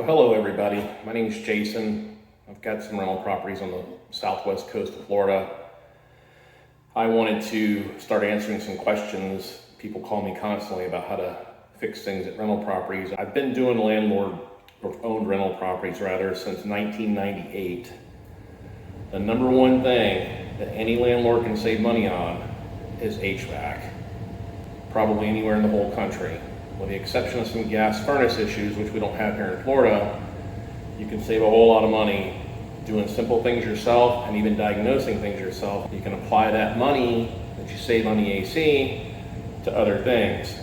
Hello everybody, my name is Jason. I've got some rental properties on the southwest coast of Florida. I wanted to start answering some questions. People call me constantly about how to fix things at rental properties. I've been doing landlord-owned rental properties since 1998. The number one thing that any landlord can save money on is HVAC, probably anywhere in the whole country. With the exception of some gas furnace issues, which we don't have here in Florida, you can save a whole lot of money doing simple things yourself and even diagnosing things yourself. You can apply that money that you save on the AC to other things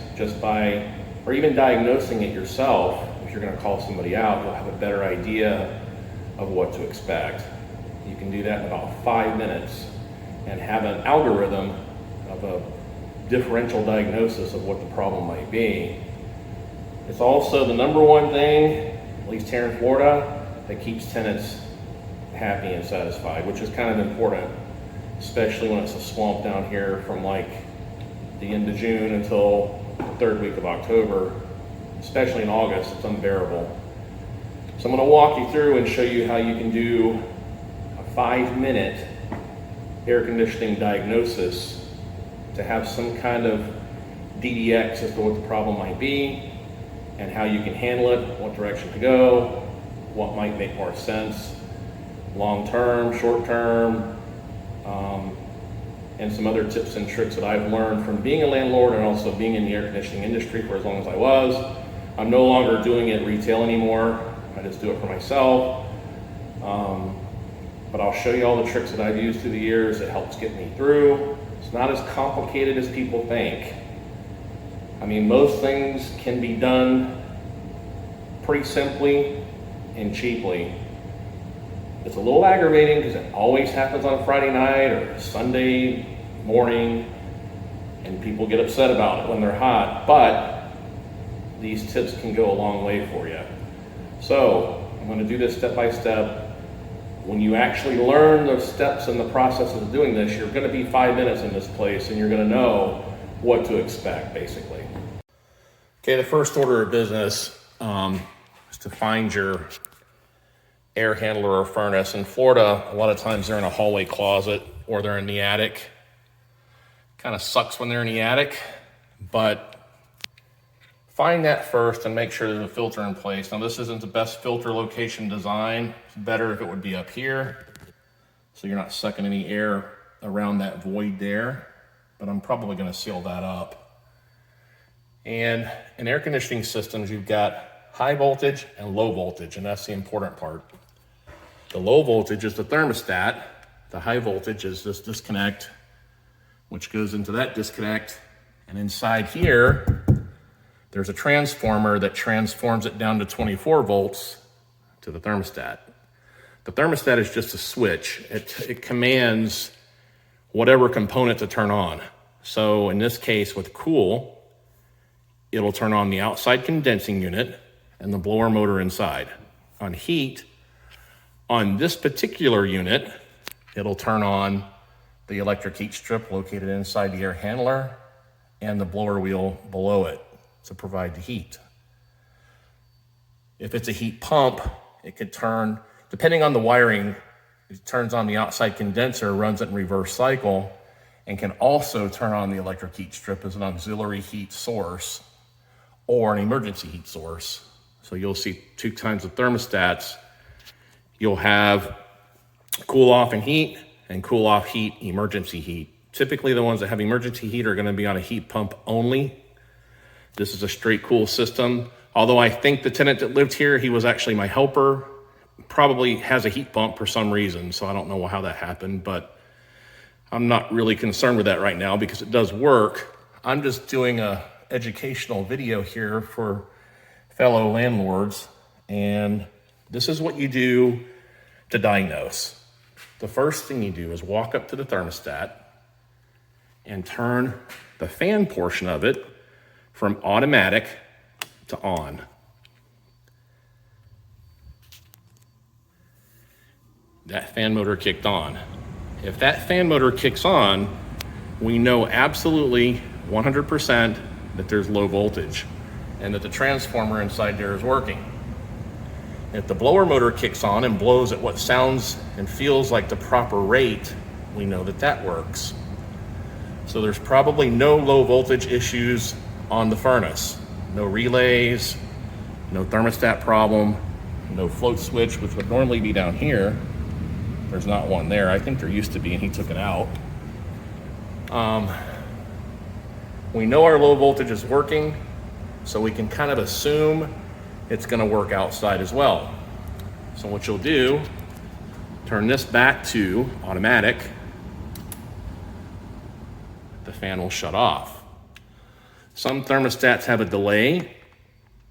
or even diagnosing it yourself. If you're going to call somebody out, you'll have a better idea of what to expect. You can do that in about 5 minutes and have an algorithm of a differential diagnosis of what the problem might be. It's also the number one thing, at least here in Florida, that keeps tenants happy and satisfied, which is kind of important, especially when it's a swamp down here from like the end of June until the third week of October. Especially in August, it's unbearable. So I'm going to walk you through and show you how you can do a 5-minute air conditioning diagnosis to have some kind of DDX as to what the problem might be and how you can handle it, what direction to go, what might make more sense, long-term, short-term, and some other tips and tricks that I've learned from being a landlord and also being in the air conditioning industry for as long as I was. I'm no longer doing it retail anymore. I just do it for myself. But I'll show you all the tricks that I've used through the years that helps get me through. It's not as complicated as people think. I mean, most things can be done pretty simply and cheaply. It's a little aggravating because it always happens on a Friday night or Sunday morning, and people get upset about it when they're hot, but these tips can go a long way for you. So I'm going to do this step by step. When you actually learn the steps and the process of doing this, you're going to be 5 minutes in this place and you're going to know what to expect, basically. Okay, the first order of business is to find your air handler or furnace. In Florida, a lot of times they're in a hallway closet or they're in the attic. Kind of sucks when they're in the attic, but find that first and make sure there's a filter in place. Now, this isn't the best filter location design. It's better if it would be up here, so you're not sucking any air around that void there, but I'm probably gonna seal that up. And in air conditioning systems, you've got high voltage and low voltage, and that's the important part. The low voltage is the thermostat. The high voltage is this disconnect, which goes into that disconnect, and inside here, there's a transformer that transforms it down to 24 volts to the thermostat. The thermostat is just a switch. It commands whatever component to turn on. So in this case with cool, it'll turn on the outside condensing unit and the blower motor inside. On heat, on this particular unit, it'll turn on the electric heat strip located inside the air handler and the blower wheel below it to provide the heat. If it's a heat pump, it could turn, depending on the wiring, it turns on the outside condenser, runs it in reverse cycle, and can also turn on the electric heat strip as an auxiliary heat source or an emergency heat source. So you'll see 2 kinds of thermostats. You'll have cool off and heat and cool off heat, emergency heat. Typically the ones that have emergency heat are gonna be on a heat pump only. This is a straight cool system. Although I think the tenant that lived here, he was actually my helper, probably has a heat pump for some reason, so I don't know how that happened, but I'm not really concerned with that right now because it does work. I'm just doing a educational video here for fellow landlords, and this is what you do to diagnose. The first thing you do is walk up to the thermostat and turn the fan portion of it from automatic to on. That fan motor kicked on. If that fan motor kicks on, we know absolutely 100% that there's low voltage and that the transformer inside there is working. If the blower motor kicks on and blows at what sounds and feels like the proper rate, we know that that works. So there's probably no low voltage issues on the furnace. No relays, no thermostat problem, no float switch, which would normally be down here. There's not one there. I think there used to be, and he took it out. We know our low voltage is working, so we can kind of assume it's gonna work outside as well. So what you'll do, turn this back to automatic, the fan will shut off. Some thermostats have a delay,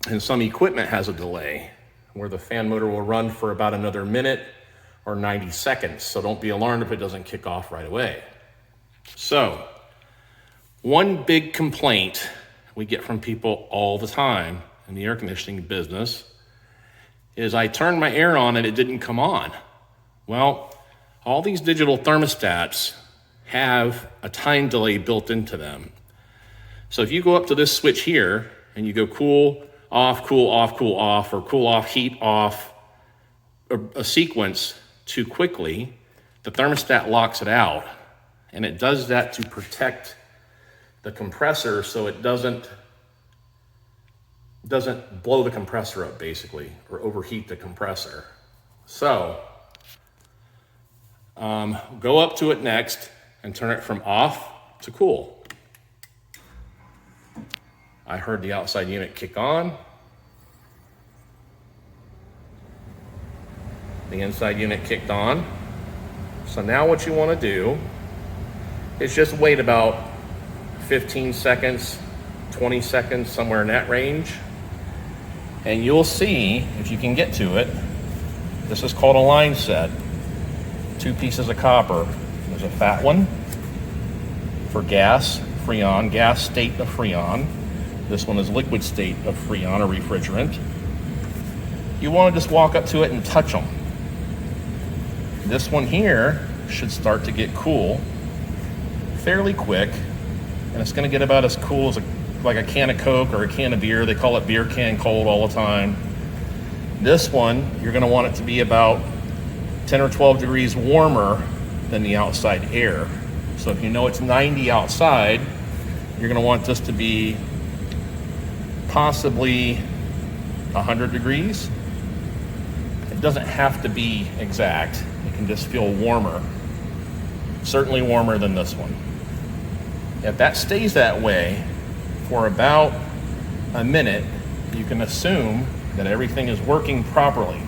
and some equipment has a delay, where the fan motor will run for about another minute or 90 seconds, so don't be alarmed if it doesn't kick off right away. So, one big complaint we get from people all the time in the air conditioning business is I turned my air on and it didn't come on. Well, all these digital thermostats have a time delay built into them. So if you go up to this switch here and you go cool, off, cool, off, cool, off, or cool off, heat off, a sequence too quickly, the thermostat locks it out. And it does that to protect the compressor so it doesn't blow the compressor up, basically, or overheat the compressor. So go up to it next and turn it from off to cool. I heard the outside unit kick on. The inside unit kicked on. So now what you want to do is just wait about 15 seconds, 20 seconds, somewhere in that range. And you'll see, if you can get to it, this is called a line set. 2 pieces of copper. There's a fat one for gas, freon, gas state of freon. This one is liquid state of freon or refrigerant. You want to just walk up to it and touch them. This one here should start to get cool fairly quick, and it's going to get about as cool as like a can of Coke or a can of beer. They call it beer can cold all the time. This one, you're going to want it to be about 10 or 12 degrees warmer than the outside air. So if you know it's 90 outside, you're going to want this to be possibly 100 degrees. It doesn't have to be exact. It can just feel warmer, certainly warmer than this one. If that stays that way for about a minute, you can assume that everything is working properly,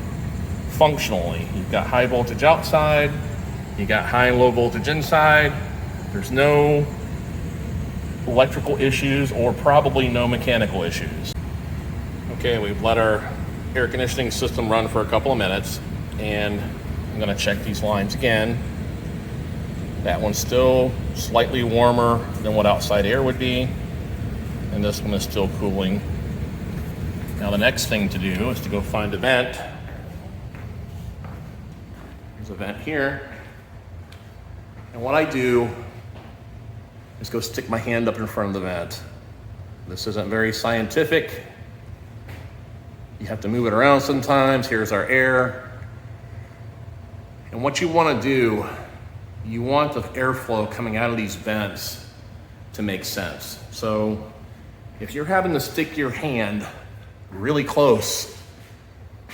functionally. You've got high voltage outside, you got high and low voltage inside. There's no electrical issues or probably no mechanical issues. Okay, we've let our air conditioning system run for a couple of minutes, and I'm gonna check these lines again. That one's still slightly warmer than what outside air would be, and this one is still cooling. Now the next thing to do is to go find a vent. There's a vent here. And what I do is go stick my hand up in front of the vent. This isn't very scientific. You have to move it around sometimes. Here's our air. And what you want to do, you want the airflow coming out of these vents to make sense. So if you're having to stick your hand really close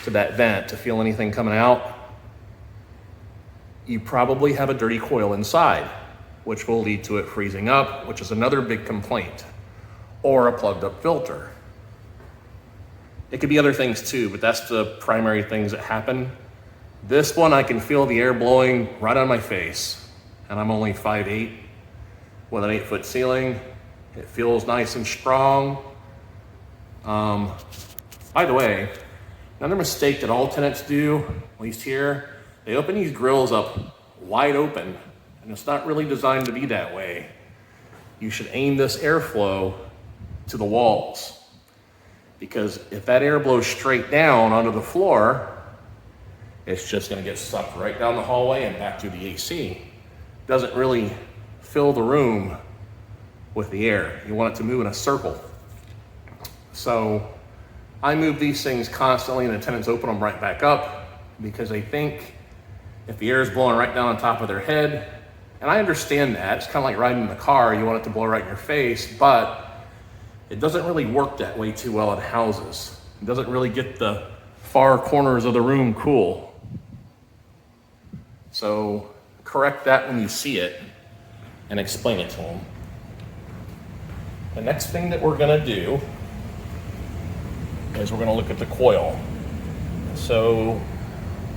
to that vent to feel anything coming out, you probably have a dirty coil inside, which will lead to it freezing up, which is another big complaint, or a plugged up filter. It could be other things too, but that's the primary things that happen. This one, I can feel the air blowing right on my face, and I'm only 5'8" with an 8-foot ceiling. It feels nice and strong. By the way, another mistake that all tenants do, at least here, they open these grills up wide open, and it's not really designed to be that way. You should aim this airflow to the walls, because if that air blows straight down onto the floor, it's just gonna get sucked right down the hallway and back through the AC. Doesn't really fill the room with the air. You want it to move in a circle. So I move these things constantly, and the tenants open them right back up because they think if the air is blowing right down on top of their head, and I understand that, it's kind of like riding in the car, you want it to blow right in your face, but it doesn't really work that way too well in houses. It doesn't really get the far corners of the room cool. So correct that when you see it and explain it to them. The next thing that we're gonna do is we're gonna look at the coil. So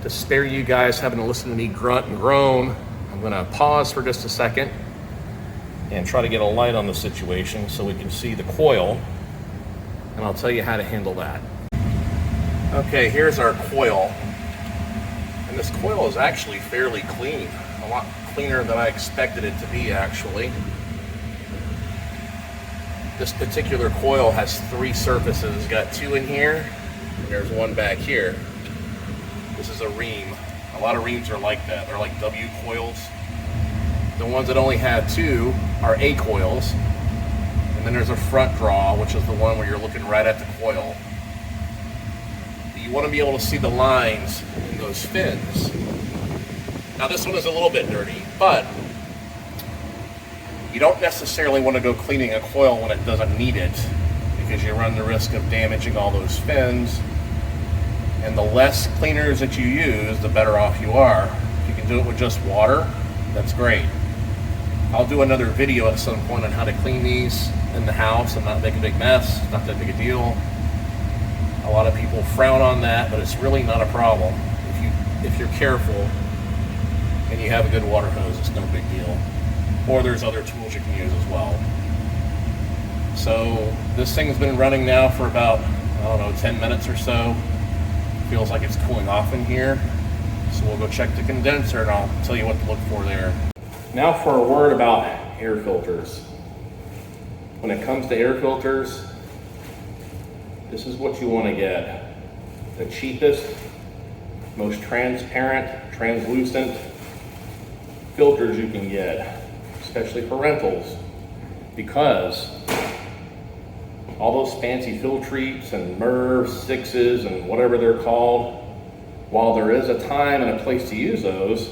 to spare you guys having to listen to me grunt and groan, I'm gonna pause for just a second and try to get a light on the situation so we can see the coil, and I'll tell you how to handle that. Okay, here's our coil. And this coil is actually fairly clean, a lot cleaner than I expected it to be actually. This particular coil has 3 surfaces. It's got 2 in here, and there's 1 back here. This is a ream. A lot of reams are like that. They're like W coils. The ones that only have 2 are A coils. And then there's a front draw, which is the one where you're looking right at the coil. You want to be able to see the lines in those fins. Now this one is a little bit dirty, but you don't necessarily want to go cleaning a coil when it doesn't need it, because you run the risk of damaging all those fins. And the less cleaners that you use, the better off you are. If you can do it with just water, that's great. I'll do another video at some point on how to clean these in the house and not make a big mess. It's not that big a deal. A lot of people frown on that, but it's really not a problem. If you're careful and you have a good water hose, it's no big deal. Or there's other tools you can use as well. So this thing's been running now for about, 10 minutes or so. Feels like it's cooling off in here. So we'll go check the condenser and I'll tell you what to look for there. Now for a word about air filters. When it comes to air filters, this is what you want to get. The cheapest, most transparent, translucent filters you can get, especially for rentals, because all those fancy Filtreats and MERV 6s and whatever they're called, while there is a time and a place to use those,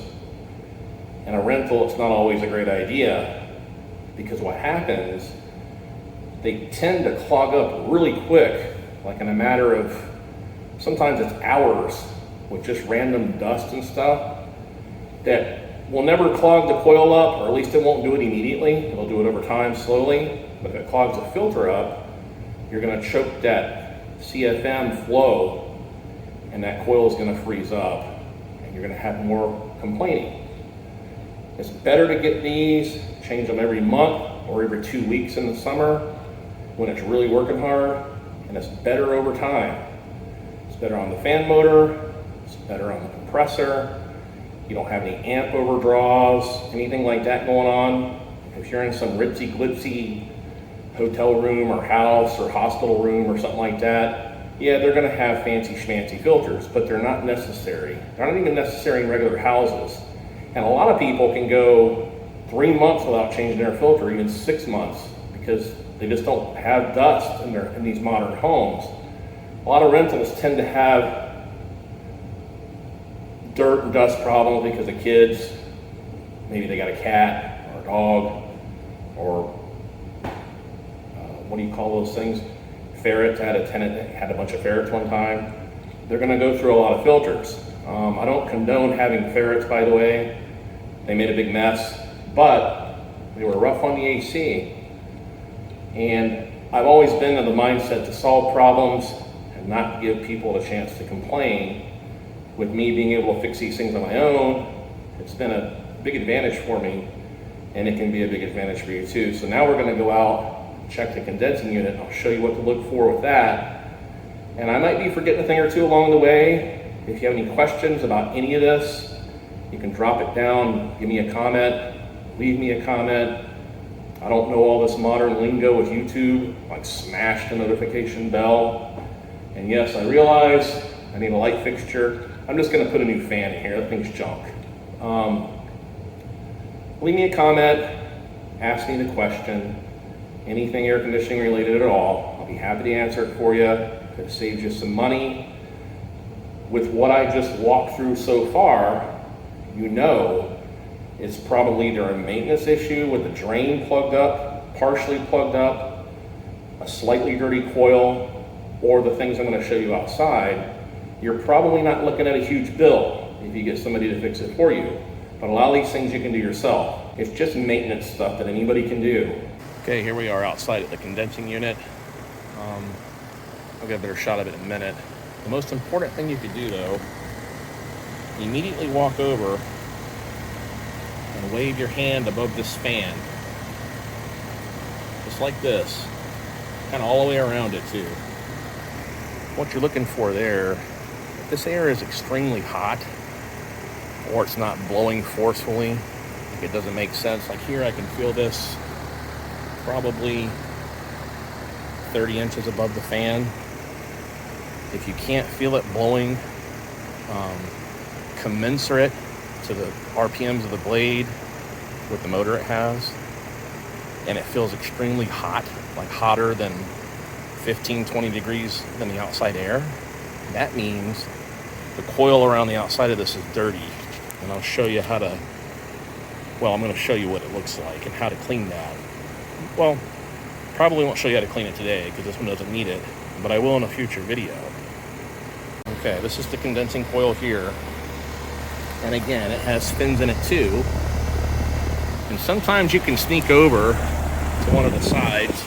in a rental it's not always a great idea, because what happens, they tend to clog up really quick, like in a matter of, sometimes it's hours, with just random dust and stuff that will never clog the coil up, or at least it won't do it immediately. It'll do it over time slowly, but if it clogs the filter up, you're gonna choke that CFM flow, and that coil is gonna freeze up, and you're gonna have more complaining. It's better to get these, change them every month or every 2 weeks in the summer when it's really working hard, and it's better over time. It's better on the fan motor, it's better on the compressor, you don't have any amp overdraws, anything like that going on. If you're in some ritzy glitzy hotel room or house or hospital room or something like that, yeah, they're gonna have fancy schmancy filters, but they're not necessary. They're not even necessary in regular houses. And a lot of people can go 3 months without changing their filter, even 6 months, because they just don't have dust in these modern homes. A lot of rentals tend to have dirt and dust problems because of kids. Maybe they got a cat or a dog, or what do you call those things? Ferrets. I had a tenant that had a bunch of ferrets one time. They're gonna go through a lot of filters. I don't condone having ferrets, by the way. They made a big mess, but they were rough on the AC. And I've always been in the mindset to solve problems and not give people a chance to complain. With me being able to fix these things on my own, it's been a big advantage for me, and it can be a big advantage for you too. So now we're gonna go out, check the condensing unit. I'll show you what to look for with that. And I might be forgetting a thing or two along the way. If you have any questions about any of this, you can drop it down, give me a comment, leave me a comment. I don't know all this modern lingo with YouTube, like smash the notification bell. And yes, I realize I need a light fixture. I'm just gonna put a new fan in here, that thing's junk. Leave me a comment, ask me the question, anything air conditioning related at all. I'll be happy to answer it for you. It saves you some money. With what I just walked through so far, you know it's probably either a maintenance issue with the drain plugged up, partially plugged up, a slightly dirty coil, or the things I'm going to show you outside. You're probably not looking at a huge bill if you get somebody to fix it for you. But a lot of these things you can do yourself. It's just maintenance stuff that anybody can do. Okay, here we are outside at the condensing unit. I'll get a better shot of it in a minute. The most important thing you could do though, immediately walk over and wave your hand above this fan. Just like this. Kind of all the way around it too. What you're looking for there, if this air is extremely hot or it's not blowing forcefully, like it doesn't make sense. Like here I can feel this probably 30 inches above the fan. If you can't feel it blowing commensurate to the RPMs of the blade with the motor it has, and it feels extremely hot, like hotter than 15, 20 degrees than the outside air, that means the coil around the outside of this is dirty. And I'll show you how to, well, I'm going to show you what it looks like and how to clean that. Well, probably won't show you how to clean it today because this one doesn't need it, but I will in a future video. Okay, this is the condensing coil here. And again, it has fins in it too. And sometimes you can sneak over to one of the sides,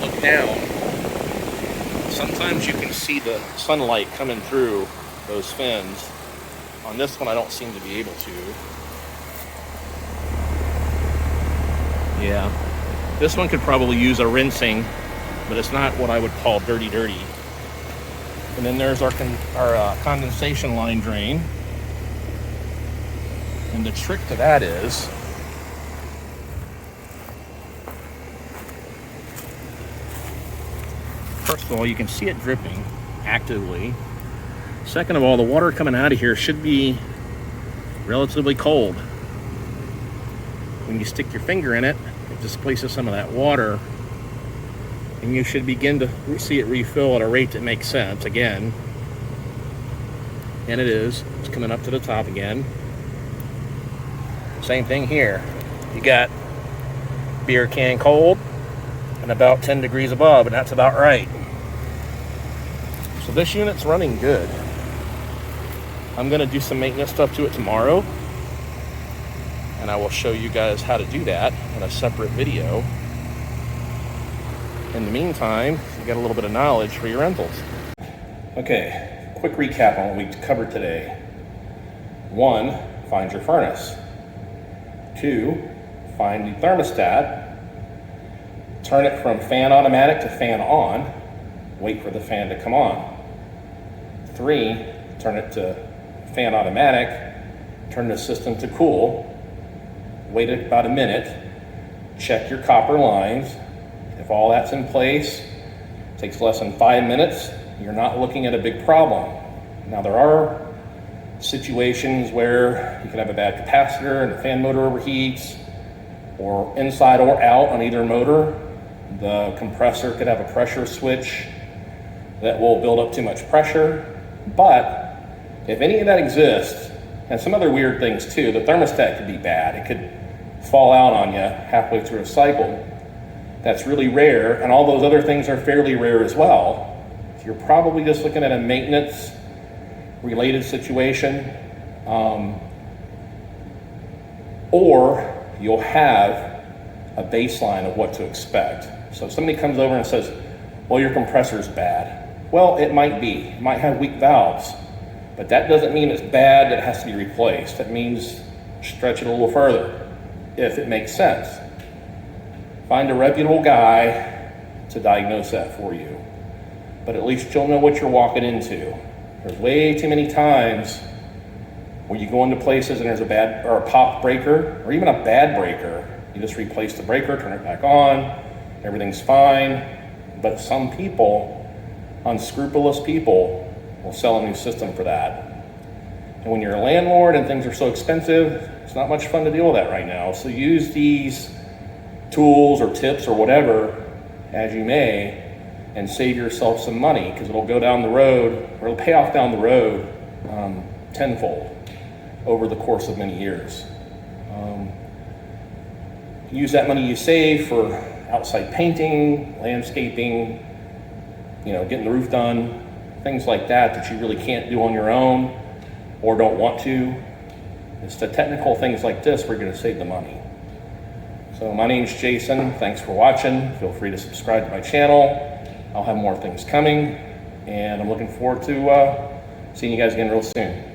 look down. Sometimes you can see the sunlight coming through those fins. On this one, I don't seem to be able to. Yeah, this one could probably use a rinsing, but it's not what I would call dirty. And then there's our condensation line drain. And the trick to that is, first of all, you can see it dripping actively. Second of all, the water coming out of here should be relatively cold. When you stick your finger in it, it displaces some of that water, and you should begin to see it refill at a rate that makes sense again. And it is. It's coming up to the top again. Same thing here. You got beer can cold and about 10 degrees above, and that's about right. So this unit's running good. I'm going to do some maintenance stuff to it tomorrow, and I will show you guys how to do that in a separate video. In the meantime, you got a little bit of knowledge for your rentals. Okay, quick recap on what we covered today. 1, find your furnace. 2, find the thermostat. Turn it from fan automatic to fan on. Wait for the fan to come on. 3, turn it to fan automatic. Turn the system to cool. Wait about a minute. Check your copper lines. If all that's in place, takes less than 5 minutes, you're not looking at a big problem. Now there are situations where you can have a bad capacitor and the fan motor overheats, or inside or out on either motor. The compressor could have a pressure switch that will build up too much pressure. But if any of that exists, and some other weird things too, the thermostat could be bad. It could fall out on you halfway through a cycle. That's really rare, and all those other things are fairly rare as well. So you're probably just looking at a maintenance related situation, or you'll have a baseline of what to expect. So if somebody comes over and says, well, your compressor's bad. Well, it might be. It might have weak valves, but that doesn't mean it's bad that it has to be replaced. That means stretch it a little further, if it makes sense. Find a reputable guy to diagnose that for you. But at least you'll know what you're walking into. There's way too many times where you go into places and there's a bad or a pop breaker, or even a bad breaker. You just replace the breaker, turn it back on, everything's fine. But some people, unscrupulous people, will sell a new system for that. And when you're a landlord and things are so expensive, it's not much fun to deal with that right now. So use these tools or tips or whatever as you may and save yourself some money, because it'll go down the road, or it'll pay off down the road tenfold over the course of many years. Use that money you save for outside painting, landscaping, getting the roof done, things like that you really can't do on your own or don't want to. It's the technical things like this where you're going to save the money. So my name's Jason. Thanks for watching. Feel free to subscribe to my channel. I'll have more things coming, and I'm looking forward to seeing you guys again real soon.